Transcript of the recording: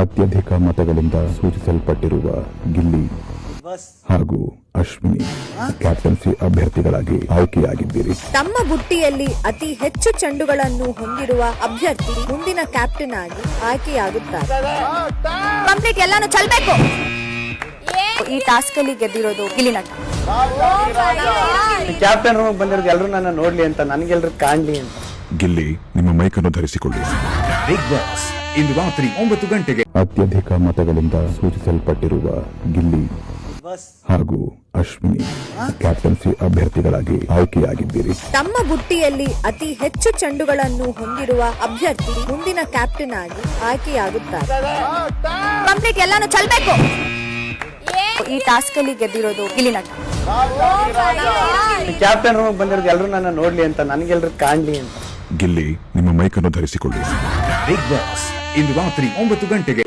ಅತ್ಯಧಿಕ ಮತಗಳಿಂದ ಸೂಚಿಸಲ್ಪಟ್ಟಿರುವ ಗಿಲ್ಲಿ ಹಾಗೂ ಅಶ್ವಿನಿ ಕ್ಯಾಪ್ಟನ್ಸಿ ಅಭ್ಯರ್ಥಿಗಳಾಗಿ ಆಯ್ಕೆಯಾಗಿದ್ದೀರಿ. ತಮ್ಮ ಬುಟ್ಟಿಯಲ್ಲಿ ಅತಿ ಹೆಚ್ಚು ಚೆಂಡುಗಳನ್ನು ಹೊಂದಿರುವ ಅಭ್ಯರ್ಥಿ ಮುಂದಿನ ಕ್ಯಾಪ್ಟನ್ ಆಗಿ ಆಯ್ಕೆಯಾಗುತ್ತಾರೆ. ಕಂಪ್ಲೀಟ್ ಎಲ್ಲಾನು ಚಲ್ಬೇಕು. ಈ ಟಾಸ್ಕ್ ಅಲ್ಲಿ ಗೆದ್ದಿರೋದು ಗಿಲ್ಲಿ ನಟ. ಕ್ಯಾಪ್ಟನ್ ರೂಮ್ ಬಂದಿರೋದು ಎಲ್ಲರೂ ನನ್ನ ನೋಡ್ಲಿ ಅಂತ, ನನಗೆಲ್ಲರೂ ಕಾಣ್ಲಿ ಅಂತ. ಗಿಲ್ಲಿ, ನಿಮ್ಮ ಮೈಕನ್ನು ಧರಿಸಿಕೊಳ್ಳಿ. ಬಿಗ್ ಬಾಸ್ ಇಂದು ರಾತ್ರಿ 9 ಗಂಟೆಗೆ. ಅತ್ಯಧಿಕ ಮತಗಳಿಂದ ಸೂಚಿಸಲ್ಪಟ್ಟಿರುವ ಗಿಲ್ಲಿ ಹಾಗೂ ಅಶ್ವಿನಿ ಕ್ಯಾಪ್ಟನ್ಸಿ ಅಭ್ಯರ್ಥಿಗಳಾಗಿ ಆಯ್ಕೆಯಾಗಿದ್ದೀರಿ. ತಮ್ಮ ಬುಟ್ಟಿಯಲ್ಲಿ ಅತಿ ಹೆಚ್ಚು ಚೆಂಡುಗಳನ್ನು ಹೊಂದಿರುವ ಅಭ್ಯರ್ಥಿ ಮುಂದಿನ ಕ್ಯಾಪ್ಟನ್ ಆಗಿ ಆಯ್ಕೆಯಾಗುತ್ತಾರೆ. ಕಂಪ್ಲೀಟ್ ಎಲ್ಲಾನು ಚಲ್ಬೇಕು. ಈ ಟಾಸ್ಕ್ ಅಲ್ಲಿ ಗೆದ್ದಿರೋದು ಗಿಲ್ಲಿ ನಟ. ಕ್ಯಾಪ್ಟನ್ ರೂಮ್ ಬಂದಿರೋದು ಎಲ್ಲರೂ ನನ್ನ ನೋಡ್ಲಿ ಅಂತ, ನನಗೆಲ್ಲರೂ ಕಾಣ್ಲಿ ಅಂತ. ಗಿಲ್ಲಿ, ನಿಮ್ಮ ಮೈಕನ್ನು ಧರಿಸಿಕೊಳ್ಳಿ. ಬಿಗ್ ಬಾಸ್ ಇಂದು ರಾತ್ರಿ 9 ಗಂಟೆಗೆ.